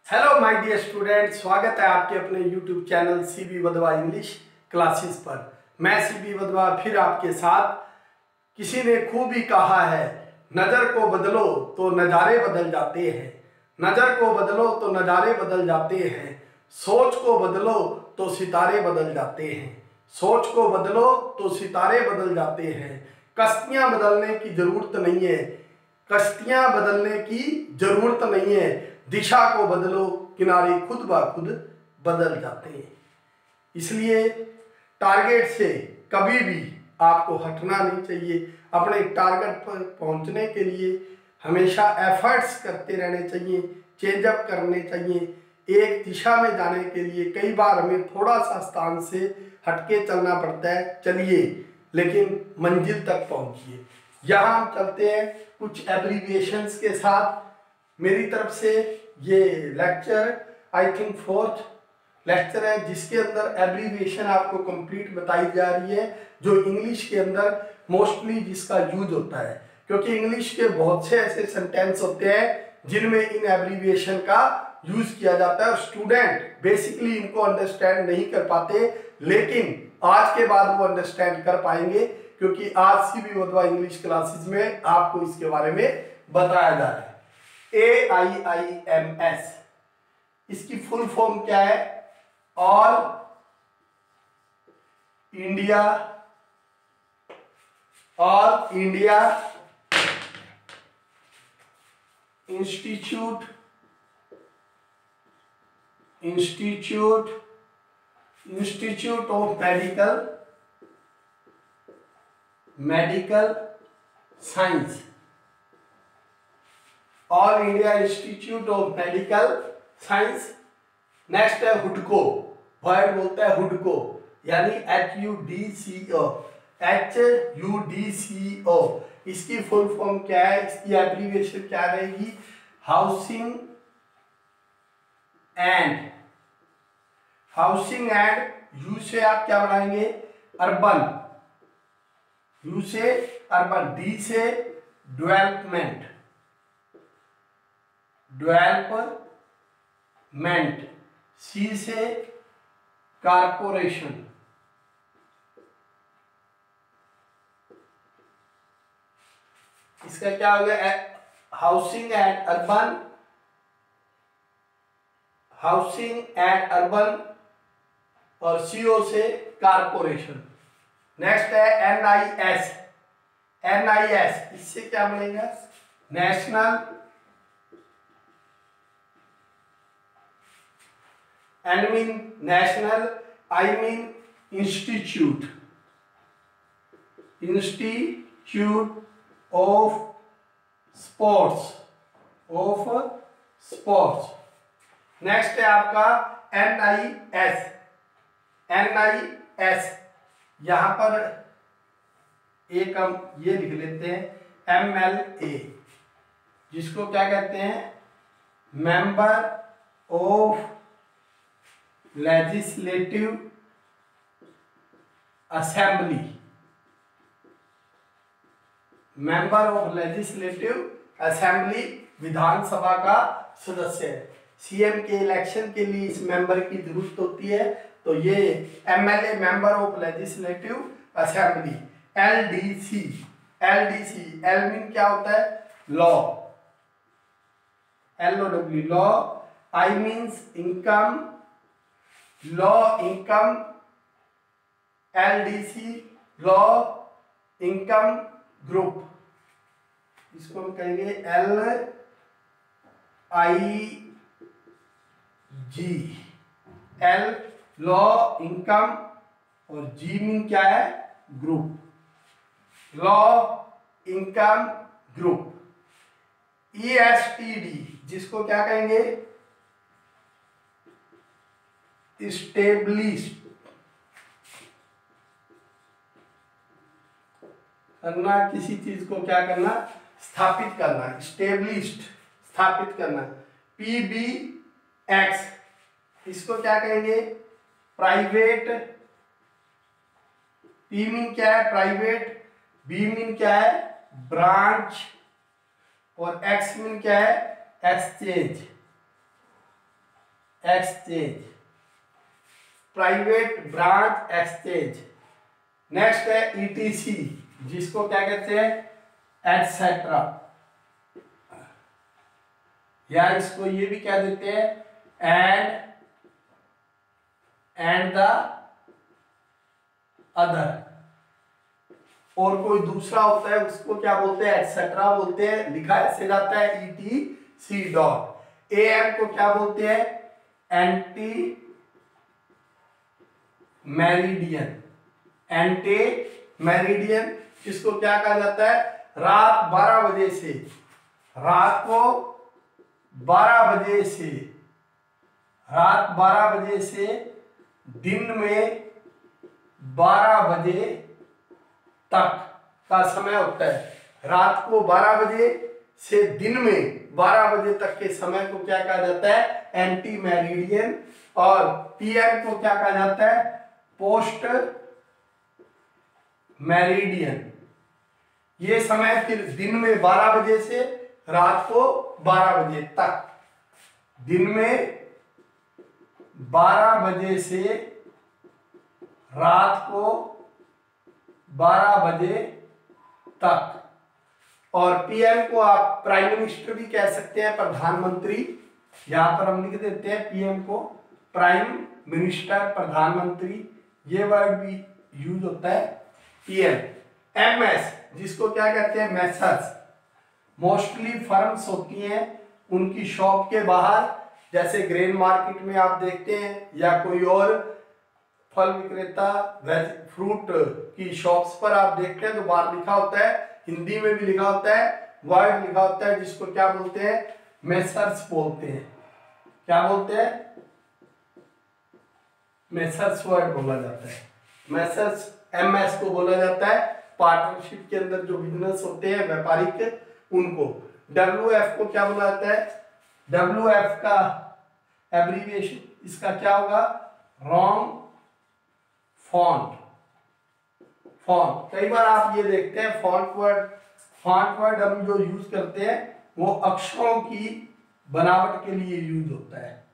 Hello my dear student, स्वागत है आपके अपने YouTube channel CB Wadhwa English classes पर। मैं सीबी वधवा फिर आपके साथ। किसी ने खूब ही कहा है, नज़र को बदलो तो नज़ारे बदल जाते हैं। नज़र को बदलो तो नज़ारे बदल जाते हैं। सोच को बदलो तो सितारे बदल जाते हैं। सोच को बदलो तो सितारे बदल जाते हैं। कश्तियाँ बदलने की ज़रूरत नहीं है। कश्तियाँ बदलने की ज़रूरत नहीं है। दिशा को बदलो, किनारे खुद ब खुद बदल जाते हैं। इसलिए टारगेट से कभी भी आपको हटना नहीं चाहिए। अपने टारगेट पर पहुंचने के लिए हमेशा एफर्ट्स करते रहने चाहिए, चेंजअप करने चाहिए। एक दिशा में जाने के लिए कई बार हमें थोड़ा सा स्थान से हटके चलना पड़ता है, चलिए, लेकिन मंजिल तक पहुंचिए। यहाँ हम चलते हैं कुछ एब्रीविएशंस के साथ। मेरी तरफ से ये lecture I think 4th lecture है, जिसके अंदर एब्रीविएशन आपको कंप्लीट बताई जा रही है, जो इंग्लिश के अंदर मोस्टली जिसका यूज होता है। क्योंकि इंग्लिश के बहुत से ऐसे सेंटेंस होते हैं जिनमें इन एब्रीविएशन का यूज किया जाता है और स्टूडेंट बेसिकली इनको अंडरस्टैंड नहीं कर पाते, लेकिन आज के बाद वो अंडरस्टैंड कर पाएंगे, क्योंकि आज सीबी वधवा इंग्लिश क्लासेस में आपको इसके बारे में बताया जा रहा है। AIIMS, इसकी फुल फॉर्म क्या है? All India institute of medical science. All India institute of medical science. Next है हुडको। वर्ड बोलता है हुडको, यानी HUDCO। इसकी फुल फॉर्म क्या है? इसकी एब्रीविएशन क्या रहेगी? हाउसिंग एंड यू से आप क्या बनाएंगे? अर्बन। यू से अर्बन, डी से डेवलपमेंट, सी से कारपोरेशन, इसका क्या हो गया? हाउसिंग एंड अर्बन, और सीओ से कारपोरेशन। नेक्स्ट है NIS, इससे क्या बनेगा? National, N mean national, I mean institute of sports. Next है आपका NIS। यहां पर एक हम ये लिख लेते हैं MLA, जिसको क्या कहते हैं? Member of legislative assembly. Member of legislative assembly विधानसभा का सदस्य है। सीएम के इलेक्शन के लिए इस मेंबर की जरूरत होती है, तो ये MLA member of legislative assembly. LDC, L mean क्या होता है? Law, LOW, law. I means income, LDC, law income group. इसको हम कहेंगे LIG। L लॉ इनकम और G मीन क्या है? Group, law income group. ESTD, जिसको क्या कहेंगे? इस्टेब्लिश करना, किसी चीज को क्या करना? स्थापित करना। इस्टेब्लिश्ड, स्थापित करना। PBX, इसको क्या कहेंगे? प्राइवेट। P मीन क्या है? प्राइवेट। B मीन क्या है? ब्रांच। और X मीन क्या है? Exchange. Exchange, private branch exchange. Next है ईटीसी, जिसको क्या कहते हैं, एटसेट्रा, या इसको ये भी क्या देते हैं, एंड द अदर। और कोई दूसरा होता है उसको क्या बोलते हैं, एटसेट्रा बोलते हैं, लिखा ऐसे जाता है ईटीसी डॉट। एएम को क्या बोलते हैं, एंटी मेरिडियन, एंटी मेरिडियन, जिसको क्या कहा जाता है, रात 12 बजे से, रात को 12 बजे से, रात 12 बजे से दिन में 12 बजे तक का समय होता है। रात को 12 बजे से दिन में 12 बजे तक के समय को क्या कहा जाता है, एंटी मेरिडियन। और पीएम को क्या कहा जाता है, पोस्ट मेरिडियन। ये समय फिर दिन में 12 बजे से रात को 12 बजे तक, दिन में 12 बजे से रात को 12 बजे तक। और पीएम को आप प्राइम मिनिस्टर भी कह सकते हैं, प्रधानमंत्री। यहां पर हम लिख देते हैं पीएम को प्राइम मिनिस्टर, प्रधानमंत्री, ये वर्ड भी यूज होता है पीएम। एमएस, जिसको क्या कहते हैं, मैसर्स, मोस्टली फर्म्स होती हैं, उनकी शॉप के बाहर, जैसे ग्रेन मार्केट में आप देखते हैं, या कोई और फल विक्रेता, वेज फ्रूट की शॉप्स पर आप देखते हैं तो बाहर लिखा होता है, हिंदी में भी लिखा होता है, वर्ड लिखा होता है, जिसको क्या बोलते हैं, मैसर्स बोलते हैं। क्या बोलते हैं, मैसर्स वर्ड बोला जाता है, मैसर्स, एमएस को बोला जाता है। पार्टनरशिप के अंदर जो बिजनेस होते हैं व्यापारिक, उनको। डब्ल्यूएफ को क्या बोला जाता है, डब्ल्यूएफ का एब्रीविएशन इसका क्या होगा, रॉन्ग फॉन्ट, फॉन्ट। कई बार आप ये देखते हैं फॉन्ट वर्ड हम जो यूज करते हैं वो अक्षरों की बनावट के लिए यूज होता है,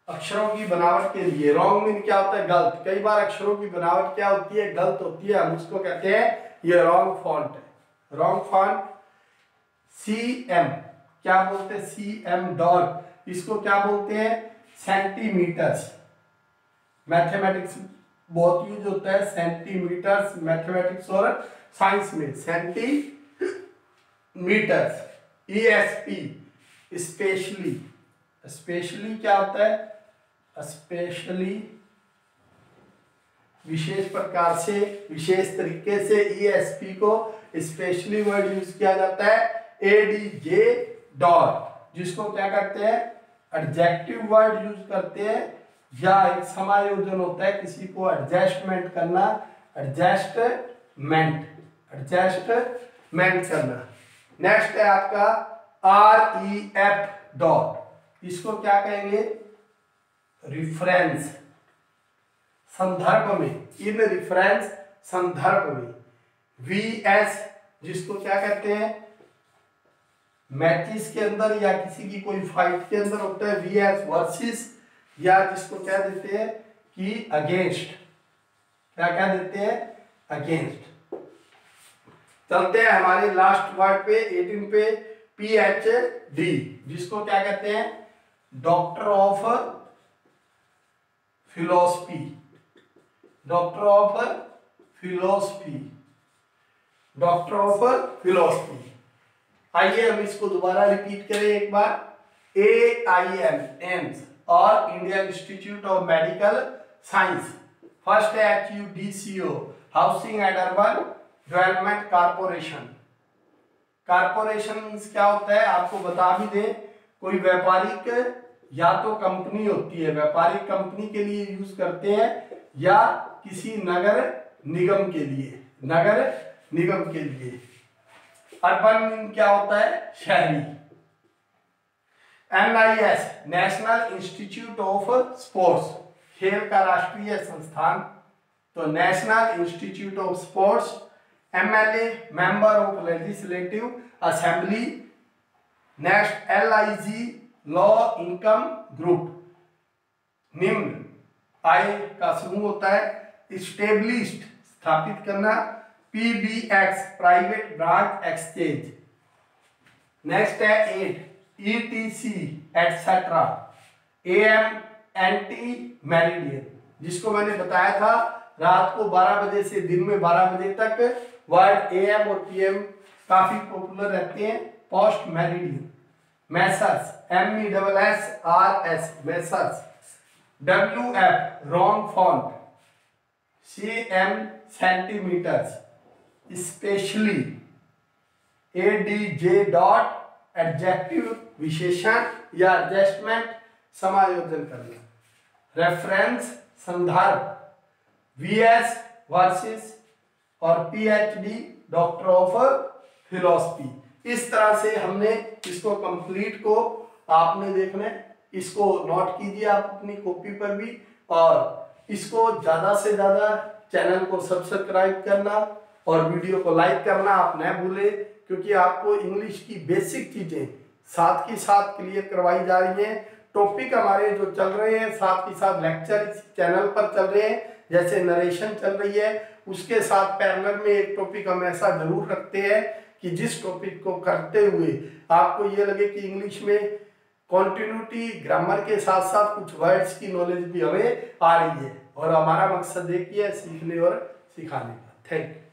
अक्षरों की बनावट के लिए। रॉन्ग मीन क्या होता है, गलत। कई बार अक्षरों की बनावट क्या होती है, गलत होती है, हम उसको कहते हैं ये रॉन्ग फॉन्ट है, रॉन्ग फॉन्ट। सीएम क्या बोलते हैं, सीएम डॉट, इसको क्या बोलते हैं, सेंटीमीटर्स। मैथमेटिक्स बहुत यूज होता है सेंटीमीटर्स, मैथमेटिक्स और साइंस में सेंटीमीटर्स। ईएसपी, स्पेशली, स्पेशली क्या होता है, स्पेशली, विशेष प्रकार से, विशेष तरीके से। ईएसपी को स्पेशली वर्ड यूज किया जाता है। एडीजे डॉट, जिसको क्या करते हैं, एडजेक्टिव वर्ड यूज करते हैं, या एक समायोजन होता है, किसी को एडजस्टमेंट करना, एडजस्टमेंट, एडजस्टमेंट करना। नेक्स्ट है आपका आरईएफ डॉट, इसको क्या कहेंगे, रिफरेंस, संदर्भ में, इन रिफरेंस, संदर्भ में। वीएस, जिसको क्या कहते हैं, मैचेस के अंदर या किसी की कोई फाइट के अंदर होता है वीएस, वर्सेस, या जिसको क्या देते हैं कि अगेंस्ट, क्या क्या देते हैं, अगेंस्ट। चलते हैं हमारे लास्ट वर्ड पे, 18 पे, पीएचडी, जिसको क्या कहते हैं, doctor of philosophy, doctor of philosophy, doctor of philosophy. आइए हम इसको दोबारा रिपीट करें एक बार। AIM, एम्स, और Indian institute of medical science. First है HUDCO, housing and urban development corporation. Corporation means क्या होता है, आपको बता भी दें, कोई व्यापारिक या तो कंपनी होती है, व्यापारिक कंपनी के लिए यूज करते हैं, या किसी नगर निगम के लिए, नगर निगम के लिए। अर्बन क्या होता है, शहरी। NIS, national institute of sports, खेल का राष्ट्रीय संस्थान, तो national institute of sports. MLA, member of legislative assembly. Next LIG, low income group, निम्न, आई का समूह होता है। इस्टेब्लिश्ड, स्थापित करना। PBX, private branch exchange. Next है 8, ETC etcetera. AM, anti meridian, जिसको मैंने बताया था रात को 12 बजे से दिन में 12 बजे तक वर्ड AM और PM काफी पॉपुलर रहते हैं। Post meridian. Messrs, MESSRS, Messrs. WF, wrong font. CM, centimetres. Specially. ADJ dot, adjective, विशेषण या एडजस्टमेंट, समायोजन करना। रेफरेंस, संदर्भ। VS, versus. और PhD, डॉक्टर ऑफ फिलॉसफी। इस तरह से हमने इसको कंप्लीट को आपने देखना है, इसको नोट कीजिए आप अपनी कॉपी पर भी, और इसको ज्यादा से ज्यादा चैनल को सब्सक्राइब करना और वीडियो को लाइक करना आप न भूले, क्योंकि आपको इंग्लिश की बेसिक चीजें साथ ही साथ क्लियर करवाई जा रही हैं। टॉपिक हमारे जो चल रहे हैं, साथ ही साथ लेक्चर इस चैनल पर चल रहे हैं, जैसे नरेशन चल रही है, उसके साथ पैरेलल में एक टॉपिक हम ऐसा जरूर रखते हैं कि जिस टॉपिक को करते हुए आपको ये लगे कि इंग्लिश में कॉन्टिन्यूटी, ग्रामर के साथ साथ कुछ वर्ड्स की नॉलेज भी हमें आ रही है, और हमारा मकसद एक ही है, सीखने और सिखाने का। Thank you.